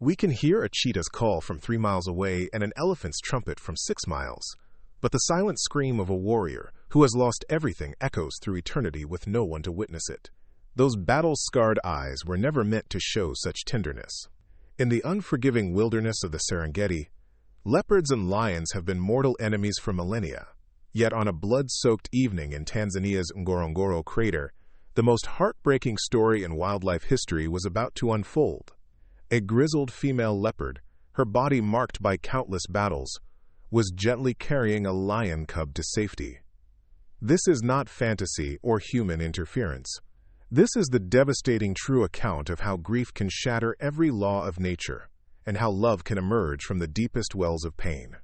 We can hear a cheetah's call from 3 miles away and an elephant's trumpet from 6 miles. But the silent scream of a warrior who has lost everything echoes through eternity with no one to witness it. Those battle-scarred eyes were never meant to show such tenderness. In the unforgiving wilderness of the Serengeti, leopards and lions have been mortal enemies for millennia. Yet on a blood-soaked evening in Tanzania's Ngorongoro crater, the most heartbreaking story in wildlife history was about to unfold. A grizzled female leopard, her body marked by countless battles, was gently carrying a lion cub to safety. This is not fantasy or human interference. This is the devastating true account of how grief can shatter every law of nature, and how love can emerge from the deepest wells of pain.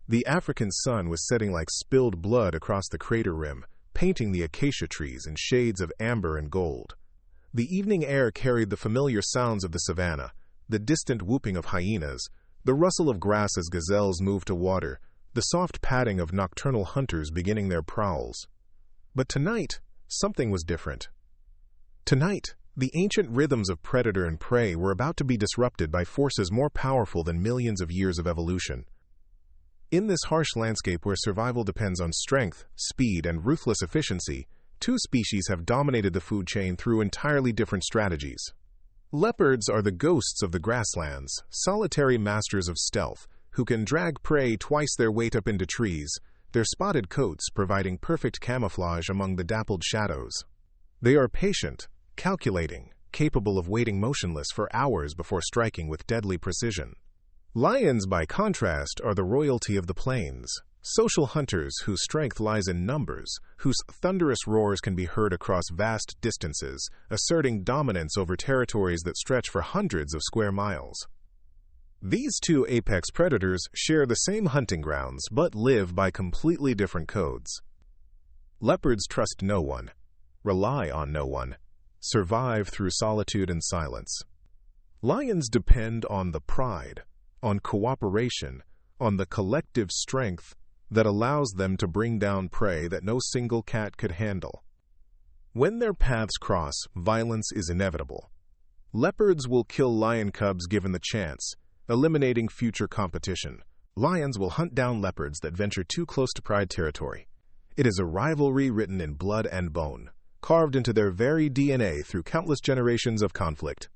The African sun was setting like spilled blood across the crater rim, painting the acacia trees in shades of amber and gold. The evening air carried the familiar sounds of the savanna, the distant whooping of hyenas, the rustle of grass as gazelles moved to water, the soft padding of nocturnal hunters beginning their prowls. But tonight, something was different. Tonight, the ancient rhythms of predator and prey were about to be disrupted by forces more powerful than millions of years of evolution. In this harsh landscape where survival depends on strength, speed, and ruthless efficiency, two species have dominated the food chain through entirely different strategies. Leopards are the ghosts of the grasslands, solitary masters of stealth, who can drag prey twice their weight up into trees, their spotted coats providing perfect camouflage among the dappled shadows. They are patient, calculating, capable of waiting motionless for hours before striking with deadly precision. Lions, by contrast, are the royalty of the plains, social hunters whose strength lies in numbers, whose thunderous roars can be heard across vast distances, asserting dominance over territories that stretch for hundreds of square miles. These two apex predators share the same hunting grounds but live by completely different codes. Leopards trust no one, rely on no one, survive through solitude and silence. Lions depend on the pride, on cooperation, on the collective strength that allows them to bring down prey that no single cat could handle. When their paths cross, violence is inevitable. Leopards will kill lion cubs given the chance, eliminating future competition. Lions will hunt down leopards that venture too close to pride territory. It is a rivalry written in blood and bone, carved into their very DNA through countless generations of conflict.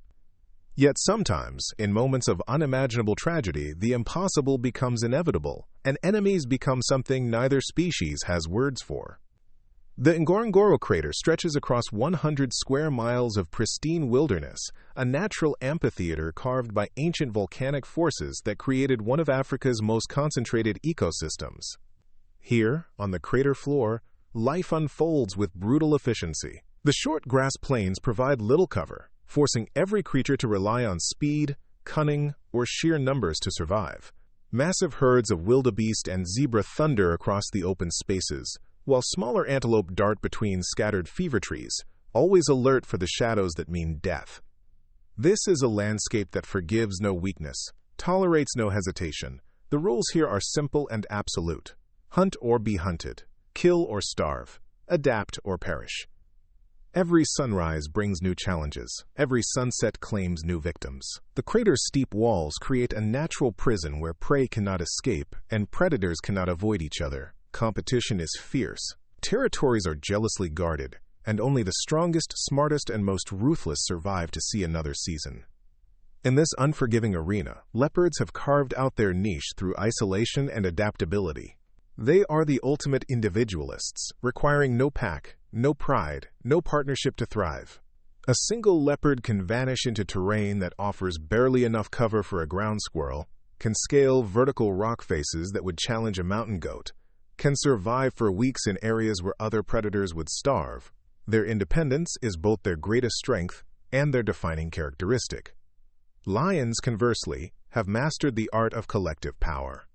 Yet sometimes, in moments of unimaginable tragedy, the impossible becomes inevitable, and enemies become something neither species has words for. The Ngorongoro crater stretches across 100 square miles of pristine wilderness, a natural amphitheater carved by ancient volcanic forces that created one of Africa's most concentrated ecosystems. Here, on the crater floor, life unfolds with brutal efficiency. The short grass plains provide little cover, forcing every creature to rely on speed, cunning, or sheer numbers to survive. Massive herds of wildebeest and zebra thunder across the open spaces, while smaller antelope dart between scattered fever trees, always alert for the shadows that mean death. This is a landscape that forgives no weakness, tolerates no hesitation. The rules here are simple and absolute. Hunt or be hunted, kill or starve, adapt or perish. Every sunrise brings new challenges. Every sunset claims new victims. The crater's steep walls create a natural prison where prey cannot escape and predators cannot avoid each other. Competition is fierce. Territories are jealously guarded, and only the strongest, smartest, and most ruthless survive to see another season. In this unforgiving arena, leopards have carved out their niche through isolation and adaptability. They are the ultimate individualists, requiring no pack, no pride, no partnership to thrive. A single leopard can vanish into terrain that offers barely enough cover for a ground squirrel, can scale vertical rock faces that would challenge a mountain goat, can survive for weeks in areas where other predators would starve. Their independence is both their greatest strength and their defining characteristic. Lions, conversely, have mastered the art of collective power.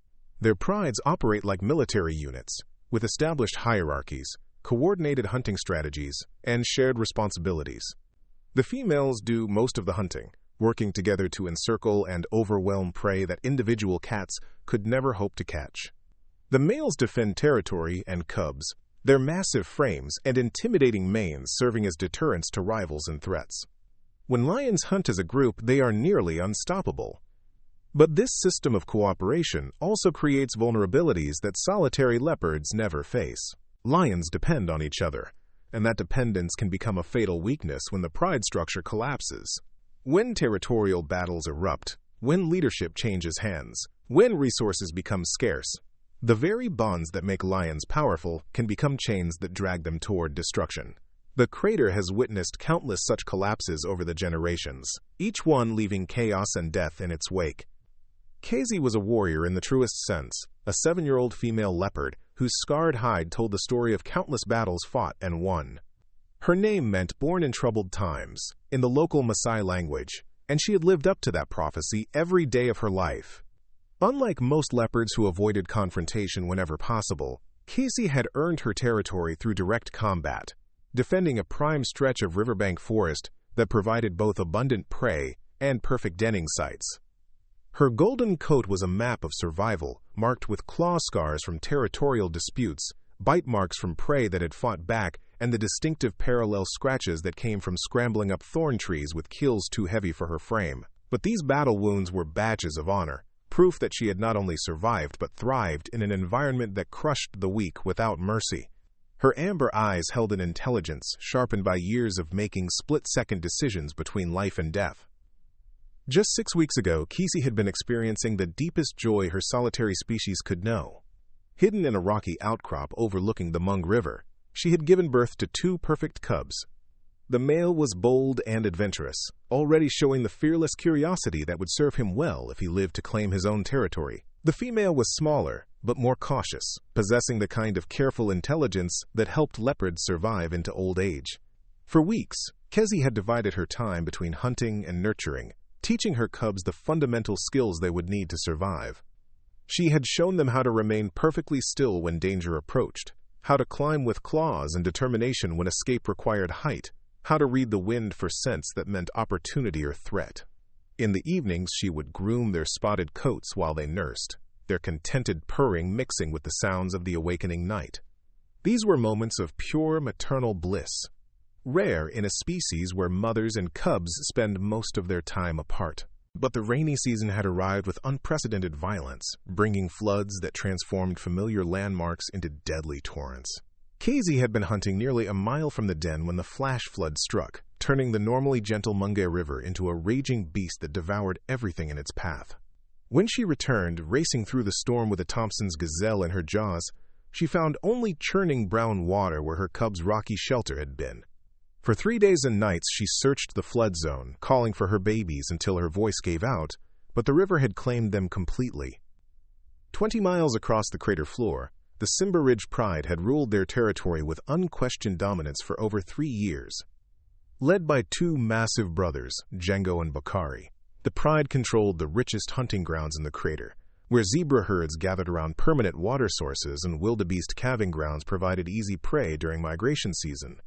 Their prides operate like military units, with established hierarchies, coordinated hunting strategies, and shared responsibilities. The females do most of the hunting, working together to encircle and overwhelm prey that individual cats could never hope to catch. The males defend territory and cubs, their massive frames and intimidating manes serving as deterrents to rivals and threats. When lions hunt as a group, they are nearly unstoppable. But this system of cooperation also creates vulnerabilities that solitary leopards never face. Lions depend on each other, and that dependence can become a fatal weakness when the pride structure collapses. When territorial battles erupt, when leadership changes hands, when resources become scarce, the very bonds that make lions powerful can become chains that drag them toward destruction. The crater has witnessed countless such collapses over the generations, each one leaving chaos and death in its wake. Kesi was a warrior in the truest sense, a 7-year-old female leopard whose scarred hide told the story of countless battles fought and won. Her name meant born in troubled times, in the local Maasai language, and she had lived up to that prophecy every day of her life. Unlike most leopards who avoided confrontation whenever possible, Kesi had earned her territory through direct combat, defending a prime stretch of riverbank forest that provided both abundant prey and perfect denning sites. Her golden coat was a map of survival, marked with claw scars from territorial disputes, bite marks from prey that had fought back, and the distinctive parallel scratches that came from scrambling up thorn trees with kills too heavy for her frame. But these battle wounds were badges of honor, proof that she had not only survived but thrived in an environment that crushed the weak without mercy. Her amber eyes held an intelligence sharpened by years of making split-second decisions between life and death. Just 6 weeks ago, Kesi had been experiencing the deepest joy her solitary species could know. Hidden in a rocky outcrop overlooking the Mung River, she had given birth to 2 perfect cubs. The male was bold and adventurous, already showing the fearless curiosity that would serve him well if he lived to claim his own territory. The female was smaller, but more cautious, possessing the kind of careful intelligence that helped leopards survive into old age. For weeks, Kesi had divided her time between hunting and nurturing, teaching her cubs the fundamental skills they would need to survive. She had shown them how to remain perfectly still when danger approached, how to climb with claws and determination when escape required height, how to read the wind for scents that meant opportunity or threat. In the evenings, she would groom their spotted coats while they nursed, their contented purring mixing with the sounds of the awakening night. These were moments of pure maternal bliss, rare in a species where mothers and cubs spend most of their time apart. But the rainy season had arrived with unprecedented violence, bringing floods that transformed familiar landmarks into deadly torrents. Kesi had been hunting nearly a mile from the den when the flash flood struck, turning the normally gentle Mungay River into a raging beast that devoured everything in its path. When she returned, racing through the storm with a Thompson's gazelle in her jaws, she found only churning brown water where her cubs' rocky shelter had been. For 3 days and nights she searched the flood zone, calling for her babies until her voice gave out, but the river had claimed them completely. 20 miles across the crater floor, the Simba Ridge Pride had ruled their territory with unquestioned dominance for over 3 years. Led by 2 massive brothers, Django and Bakari, the Pride controlled the richest hunting grounds in the crater, where zebra herds gathered around permanent water sources and wildebeest calving grounds provided easy prey during migration season.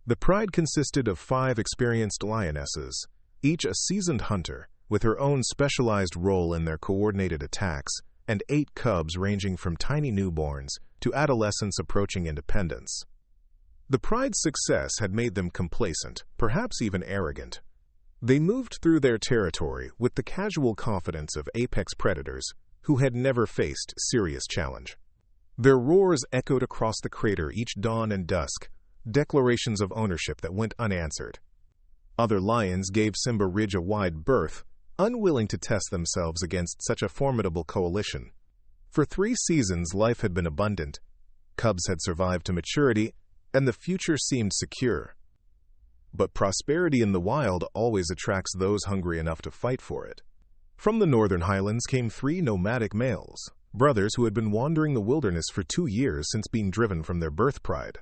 The Pride consisted of 5 experienced lionesses, each a seasoned hunter, with her own specialized role in their coordinated attacks, and 8 cubs ranging from tiny newborns to adolescents approaching independence. The Pride's success had made them complacent, perhaps even arrogant. They moved through their territory with the casual confidence of apex predators who had never faced serious challenge. Their roars echoed across the crater each dawn and dusk, declarations of ownership that went unanswered. Other lions gave Simba Ridge a wide berth, unwilling to test themselves against such a formidable coalition. For 3 seasons, life had been abundant. Cubs had survived to maturity, and the future seemed secure. But prosperity in the wild always attracts those hungry enough to fight for it. From the northern highlands came 3 nomadic males, brothers who had been wandering the wilderness for 2 years since being driven from their birth pride.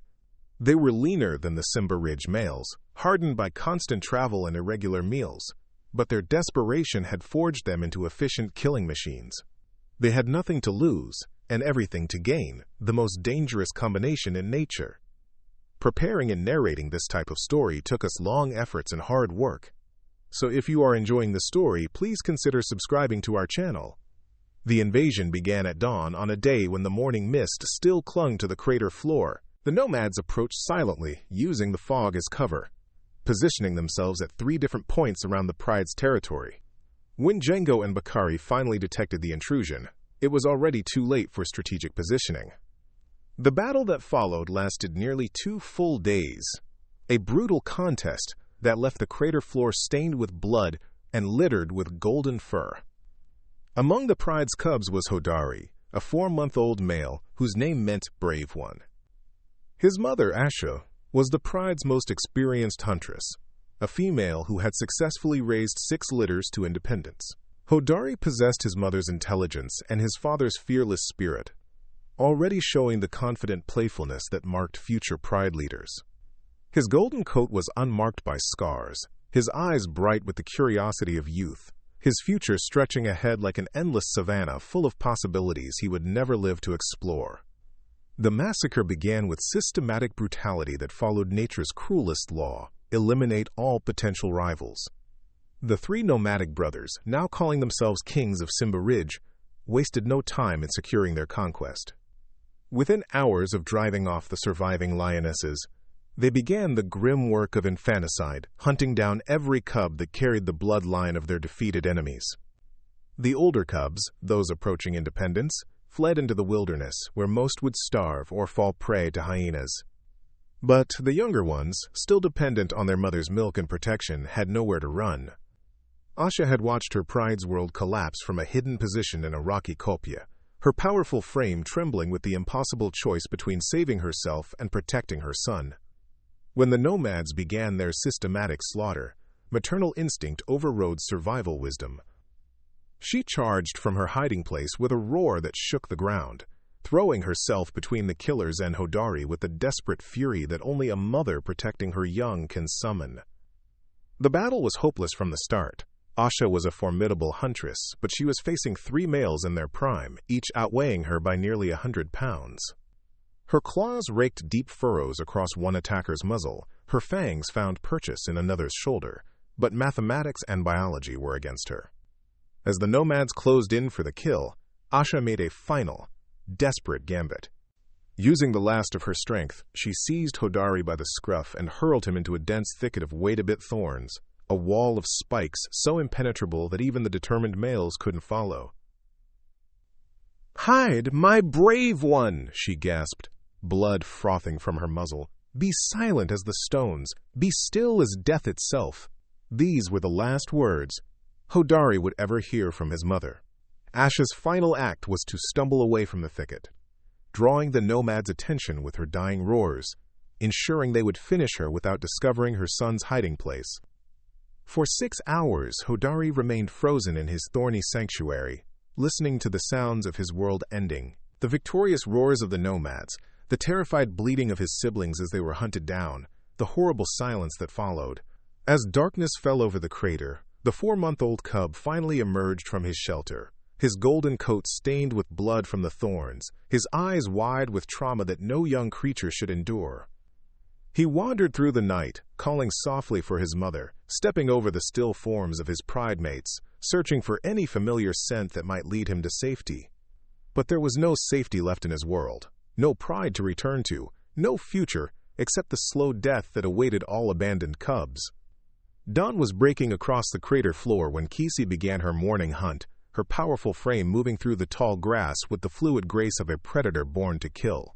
They were leaner than the Simba Ridge males, hardened by constant travel and irregular meals, but their desperation had forged them into efficient killing machines. They had nothing to lose and everything to gain, the most dangerous combination in nature. Preparing and narrating this type of story took us long efforts and hard work. So if you are enjoying the story, please consider subscribing to our channel. The invasion began at dawn on a day when the morning mist still clung to the crater floor. The nomads approached silently, using the fog as cover. positioning themselves at 3 different points around the pride's territory. When Django and Bakari finally detected the intrusion, it was already too late for strategic positioning. The battle that followed lasted nearly 2 full days, a brutal contest that left the crater floor stained with blood and littered with golden fur. Among the pride's cubs was Hodari, a 4-month-old male whose name meant Brave One. His mother, Asha, was the pride's most experienced huntress, a female who had successfully raised 6 litters to independence. Hodari possessed his mother's intelligence and his father's fearless spirit, already showing the confident playfulness that marked future pride leaders. His golden coat was unmarked by scars, his eyes bright with the curiosity of youth, his future stretching ahead like an endless savanna full of possibilities he would never live to explore. The massacre began with systematic brutality that followed nature's cruelest law: eliminate all potential rivals. The 3 nomadic brothers, now calling themselves kings of Simba Ridge, wasted no time in securing their conquest. Within hours of driving off the surviving lionesses, they began the grim work of infanticide, hunting down every cub that carried the bloodline of their defeated enemies. The older cubs, those approaching independence, fled into the wilderness, where most would starve or fall prey to hyenas. But the younger ones, still dependent on their mother's milk and protection, had nowhere to run. Asha had watched her pride's world collapse from a hidden position in a rocky kopje, her powerful frame trembling with the impossible choice between saving herself and protecting her son. When the nomads began their systematic slaughter, maternal instinct overrode survival wisdom. She charged from her hiding place with a roar that shook the ground, throwing herself between the killers and Hodari with the desperate fury that only a mother protecting her young can summon. The battle was hopeless from the start. Asha was a formidable huntress, but she was facing 3 males in their prime, each outweighing her by nearly 100 pounds. Her claws raked deep furrows across one attacker's muzzle, her fangs found purchase in another's shoulder, but mathematics and biology were against her. As the nomads closed in for the kill, Asha made a final, desperate gambit. Using the last of her strength, she seized Hodari by the scruff and hurled him into a dense thicket of wait-a-bit thorns, a wall of spikes so impenetrable that even the determined males couldn't follow. "Hide, my brave one!" she gasped, blood frothing from her muzzle. "Be silent as the stones, be still as death itself." These were the last words Hodari would ever hear from his mother. Asha's final act was to stumble away from the thicket, drawing the nomads' attention with her dying roars, ensuring they would finish her without discovering her son's hiding place. For 6 hours, Hodari remained frozen in his thorny sanctuary, listening to the sounds of his world ending, the victorious roars of the nomads, the terrified bleating of his siblings as they were hunted down, the horrible silence that followed. As darkness fell over the crater, the 4-month-old cub finally emerged from his shelter, his golden coat stained with blood from the thorns, his eyes wide with trauma that no young creature should endure. He wandered through the night, calling softly for his mother, stepping over the still forms of his pride mates, searching for any familiar scent that might lead him to safety. But there was no safety left in his world, no pride to return to, no future except the slow death that awaited all abandoned cubs. Dawn was breaking across the crater floor when Kesi began her morning hunt, her powerful frame moving through the tall grass with the fluid grace of a predator born to kill.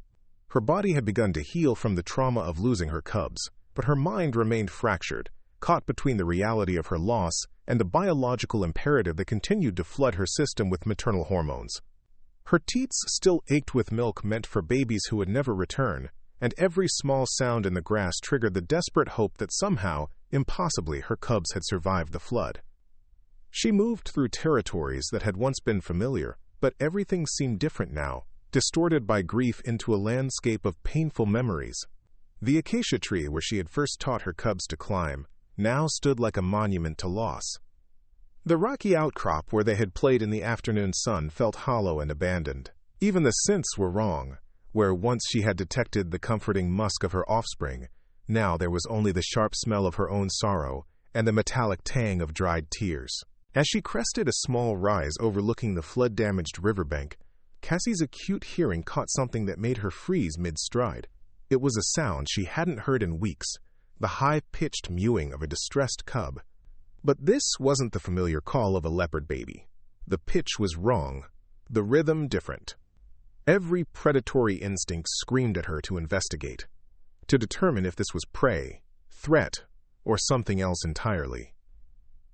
Her body had begun to heal from the trauma of losing her cubs, but her mind remained fractured, caught between the reality of her loss and the biological imperative that continued to flood her system with maternal hormones. Her teats still ached with milk meant for babies who would never return, and every small sound in the grass triggered the desperate hope that somehow, impossibly, her cubs had survived the flood. She moved through territories that had once been familiar, but everything seemed different now, distorted by grief into a landscape of painful memories. The acacia tree where she had first taught her cubs to climb now stood like a monument to loss. The rocky outcrop where they had played in the afternoon sun felt hollow and abandoned. Even the scents were wrong. Where once she had detected the comforting musk of her offspring, now there was only the sharp smell of her own sorrow and the metallic tang of dried tears. As she crested a small rise overlooking the flood-damaged riverbank, Cassie's acute hearing caught something that made her freeze mid-stride. It was a sound she hadn't heard in weeks, the high-pitched mewing of a distressed cub. But this wasn't the familiar call of a leopard baby. The pitch was wrong, the rhythm different. Every predatory instinct screamed at her to investigate, to determine if this was prey, threat, or something else entirely.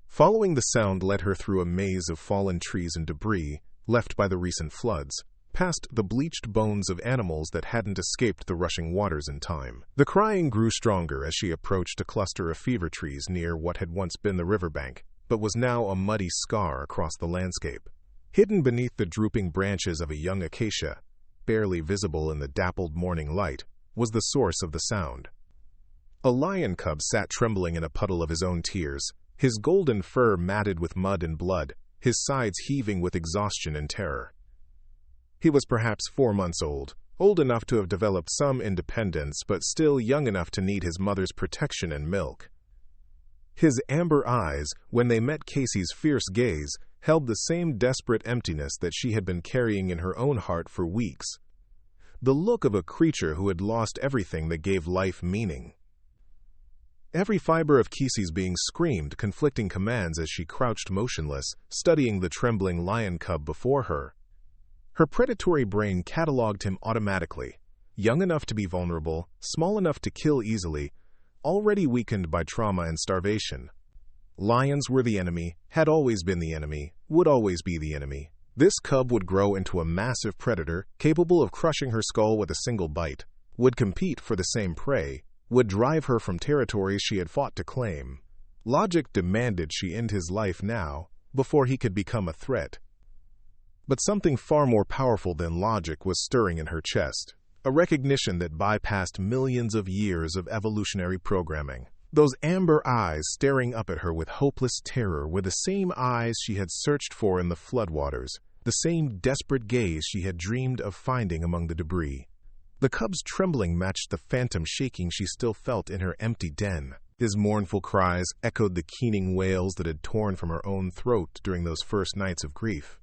Following the sound led her through a maze of fallen trees and debris left by the recent floods, past the bleached bones of animals that hadn't escaped the rushing waters in time. The crying grew stronger as she approached a cluster of fever trees near what had once been the riverbank, but was now a muddy scar across the landscape. Hidden beneath the drooping branches of a young acacia, barely visible in the dappled morning light, was the source of the sound. A lion cub sat trembling in a puddle of his own tears, his golden fur matted with mud and blood, his sides heaving with exhaustion and terror. He was perhaps 4 months old enough to have developed some independence, but still young enough to need his mother's protection and milk. His amber eyes, when they met Kesi's fierce gaze, held the same desperate emptiness that she had been carrying in her own heart for weeks. The look of a creature who had lost everything that gave life meaning. Every fiber of Kesi's being screamed conflicting commands as she crouched motionless, studying the trembling lion cub before her. Her predatory brain cataloged him automatically, young enough to be vulnerable, small enough to kill easily, already weakened by trauma and starvation. Lions were the enemy, had always been the enemy, would always be the enemy. This cub would grow into a massive predator, capable of crushing her skull with a single bite, would compete for the same prey, would drive her from territories she had fought to claim. Logic demanded she end his life now, before he could become a threat. But something far more powerful than logic was stirring in her chest, a recognition that bypassed millions of years of evolutionary programming. Those amber eyes staring up at her with hopeless terror were the same eyes she had searched for in the floodwaters, the same desperate gaze she had dreamed of finding among the debris. The cub's trembling matched the phantom shaking she still felt in her empty den. His mournful cries echoed the keening wails that had torn from her own throat during those first nights of grief.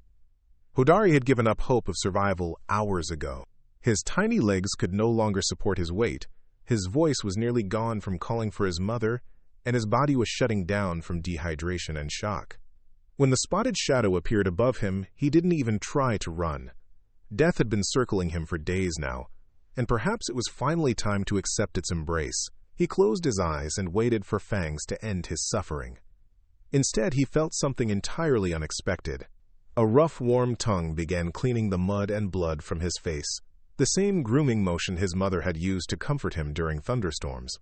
Hodari had given up hope of survival hours ago. His tiny legs could no longer support his weight, his voice was nearly gone from calling for his mother, and his body was shutting down from dehydration and shock. When the spotted shadow appeared above him, he didn't even try to run. Death had been circling him for days now, and perhaps it was finally time to accept its embrace. He closed his eyes and waited for Fangs to end his suffering. Instead, he felt something entirely unexpected. A rough, warm tongue began cleaning the mud and blood from his face, the same grooming motion his mother had used to comfort him during thunderstorms.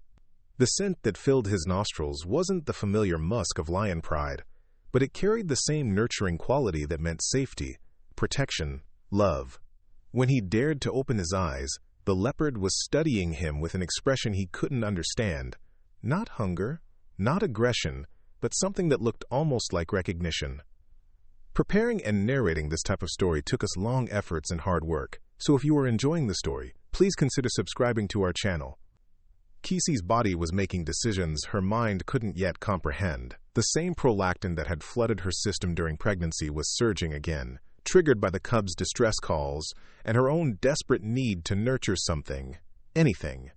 The scent that filled his nostrils wasn't the familiar musk of lion pride, but it carried the same nurturing quality that meant safety, protection, love. When he dared to open his eyes, the leopard was studying him with an expression he couldn't understand. Not hunger, not aggression, but something that looked almost like recognition. Preparing and narrating this type of story took us long efforts and hard work, so if you are enjoying the story, please consider subscribing to our channel. Kesi's body was making decisions her mind couldn't yet comprehend. The same prolactin that had flooded her system during pregnancy was surging again, triggered by the cub's distress calls and her own desperate need to nurture something, anything,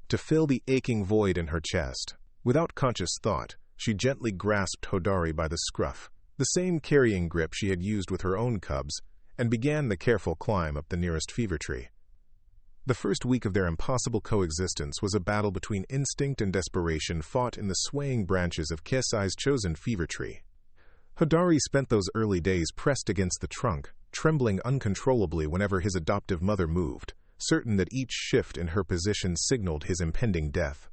to fill the aching void in her chest. Without conscious thought, she gently grasped Hodari by the scruff, the same carrying grip she had used with her own cubs, and began the careful climb up the nearest fever tree. The first week of their impossible coexistence was a battle between instinct and desperation fought in the swaying branches of Kesi's chosen fever tree. Hodari spent those early days pressed against the trunk, trembling uncontrollably whenever his adoptive mother moved, certain that each shift in her position signaled his impending death.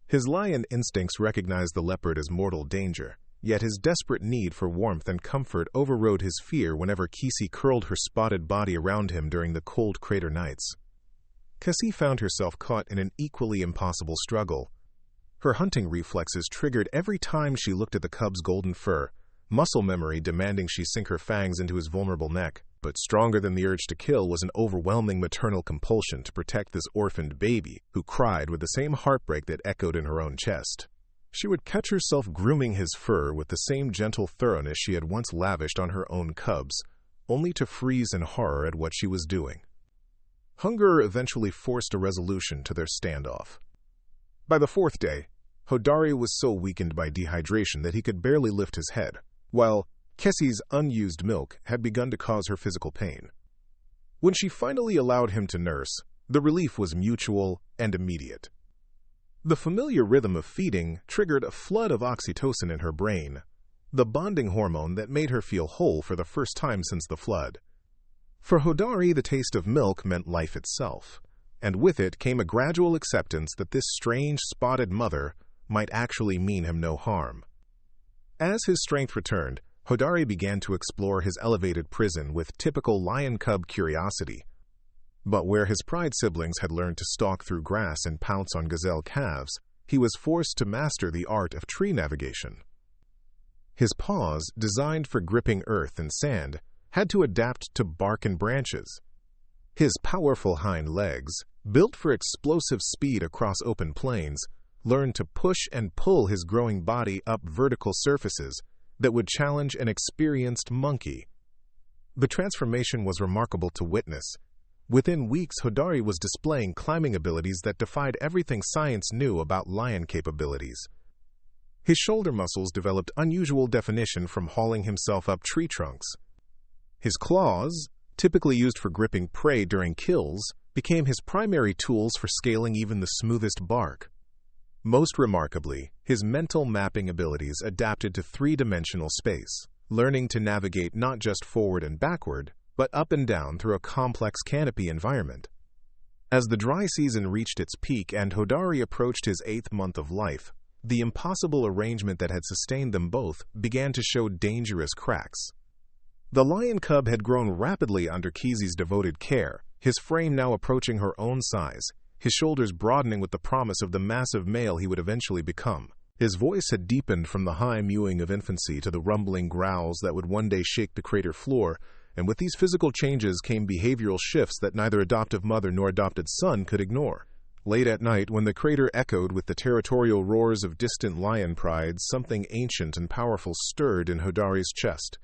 His lion instincts recognized the leopard as mortal danger, yet his desperate need for warmth and comfort overrode his fear whenever Kesi curled her spotted body around him during the cold crater nights. Kesi found herself caught in an equally impossible struggle. Her hunting reflexes triggered every time she looked at the cub's golden fur, muscle memory demanding she sink her fangs into his vulnerable neck. But stronger than the urge to kill was an overwhelming maternal compulsion to protect this orphaned baby, who cried with the same heartbreak that echoed in her own chest. She would catch herself grooming his fur with the same gentle thoroughness she had once lavished on her own cubs, only to freeze in horror at what she was doing. Hunger eventually forced a resolution to their standoff. By the fourth day, Hodari was so weakened by dehydration that he could barely lift his head, while Kesi's unused milk had begun to cause her physical pain. When she finally allowed him to nurse, the relief was mutual and immediate. The familiar rhythm of feeding triggered a flood of oxytocin in her brain, the bonding hormone that made her feel whole for the first time since the flood. For Hodari, the taste of milk meant life itself, and with it came a gradual acceptance that this strange spotted mother might actually mean him no harm. As his strength returned, Hodari began to explore his elevated prison with typical lion cub curiosity. But where his pride siblings had learned to stalk through grass and pounce on gazelle calves, he was forced to master the art of tree navigation. His paws, designed for gripping earth and sand, had to adapt to bark and branches. His powerful hind legs, built for explosive speed across open plains, learned to push and pull his growing body up vertical surfaces that would challenge an experienced monkey. The transformation was remarkable to witness. Within weeks, Hodari was displaying climbing abilities that defied everything science knew about lion capabilities. His shoulder muscles developed unusual definition from hauling himself up tree trunks. His claws, typically used for gripping prey during kills, became his primary tools for scaling even the smoothest bark. Most remarkably, his mental mapping abilities adapted to three-dimensional space, learning to navigate not just forward and backward, but up and down through a complex canopy environment. As the dry season reached its peak and Hodari approached his 8th month of life, the impossible arrangement that had sustained them both began to show dangerous cracks. The lion cub had grown rapidly under Kesi's devoted care, his frame now approaching her own size, his shoulders broadening with the promise of the massive male he would eventually become. His voice had deepened from the high mewing of infancy to the rumbling growls that would one day shake the crater floor, and with these physical changes came behavioral shifts that neither adoptive mother nor adopted son could ignore. Late at night, when the crater echoed with the territorial roars of distant lion pride, something ancient and powerful stirred in Hodari's chest.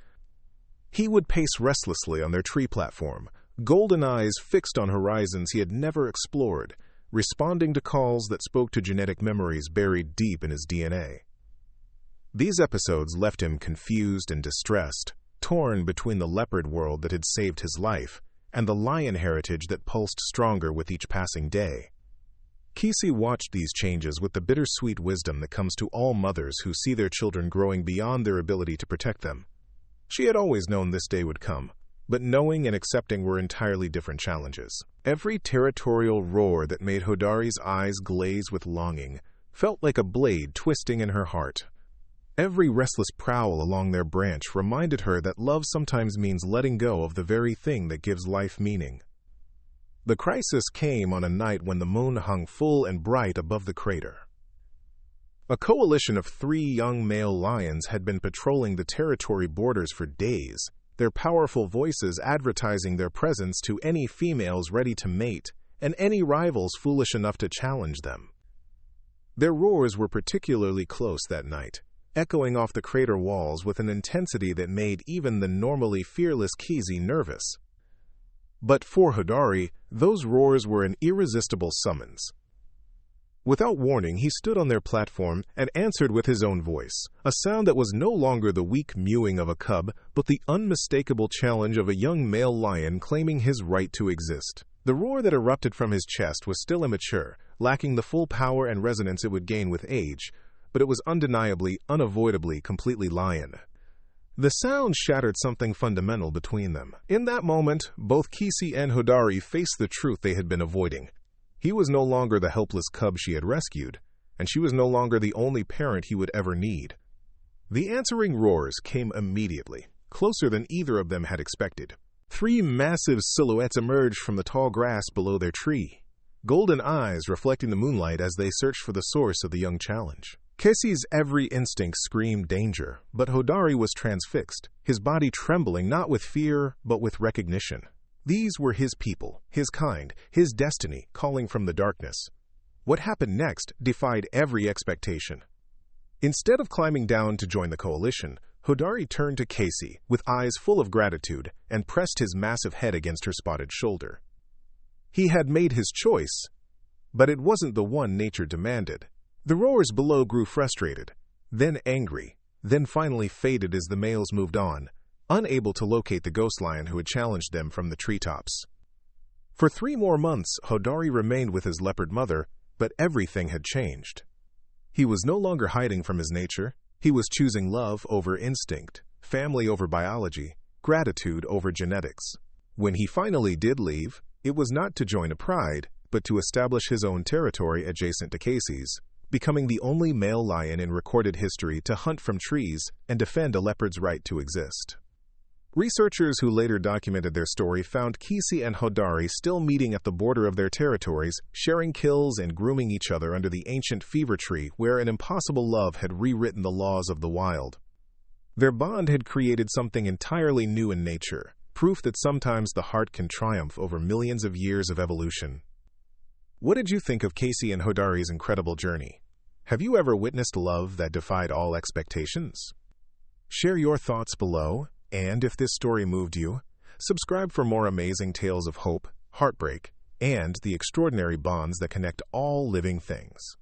He would pace restlessly on their tree platform, golden eyes fixed on horizons he had never explored, responding to calls that spoke to genetic memories buried deep in his DNA. These episodes left him confused and distressed, torn between the leopard world that had saved his life and the lion heritage that pulsed stronger with each passing day. Kesi watched these changes with the bittersweet wisdom that comes to all mothers who see their children growing beyond their ability to protect them. She had always known this day would come, but knowing and accepting were entirely different challenges. Every territorial roar that made Hodari's eyes glaze with longing felt like a blade twisting in her heart. Every restless prowl along their branch reminded her that love sometimes means letting go of the very thing that gives life meaning. The crisis came on a night when the moon hung full and bright above the crater. A coalition of 3 young male lions had been patrolling the territory borders for days, their powerful voices advertising their presence to any females ready to mate and any rivals foolish enough to challenge them. Their roars were particularly close that night, echoing off the crater walls with an intensity that made even the normally fearless Kesi nervous. But for Hodari, those roars were an irresistible summons. Without warning, he stood on their platform and answered with his own voice, a sound that was no longer the weak mewing of a cub, but the unmistakable challenge of a young male lion claiming his right to exist. The roar that erupted from his chest was still immature, lacking the full power and resonance it would gain with age, but it was undeniably, unavoidably, completely lion. The sound shattered something fundamental between them. In that moment, both Kesi and Hodari faced the truth they had been avoiding. He was no longer the helpless cub she had rescued, and she was no longer the only parent he would ever need. The answering roars came immediately, closer than either of them had expected. 3 massive silhouettes emerged from the tall grass below their tree, golden eyes reflecting the moonlight as they searched for the source of the young challenge. Kesi's every instinct screamed danger, but Hodari was transfixed, his body trembling not with fear, but with recognition. These were his people, his kind, his destiny calling from the darkness. What happened next defied every expectation. Instead of climbing down to join the coalition, Hodari turned to Kesi with eyes full of gratitude and pressed his massive head against her spotted shoulder. He had made his choice, but it wasn't the one nature demanded. The roars below grew frustrated, then angry, then finally faded as the males moved on, unable to locate the ghost lion who had challenged them from the treetops. For 3 more months, Hodari remained with his leopard mother, but everything had changed. He was no longer hiding from his nature. He was choosing love over instinct, family over biology, gratitude over genetics. When he finally did leave, it was not to join a pride, but to establish his own territory adjacent to Kesi's, becoming the only male lion in recorded history to hunt from trees and defend a leopard's right to exist. Researchers who later documented their story found Kesi and Hodari still meeting at the border of their territories, sharing kills and grooming each other under the ancient fever tree where an impossible love had rewritten the laws of the wild. Their bond had created something entirely new in nature, proof that sometimes the heart can triumph over millions of years of evolution. What did you think of Kesi and Hodari's incredible journey? Have you ever witnessed love that defied all expectations? Share your thoughts below. And if this story moved you, subscribe for more amazing tales of hope, heartbreak, and the extraordinary bonds that connect all living things.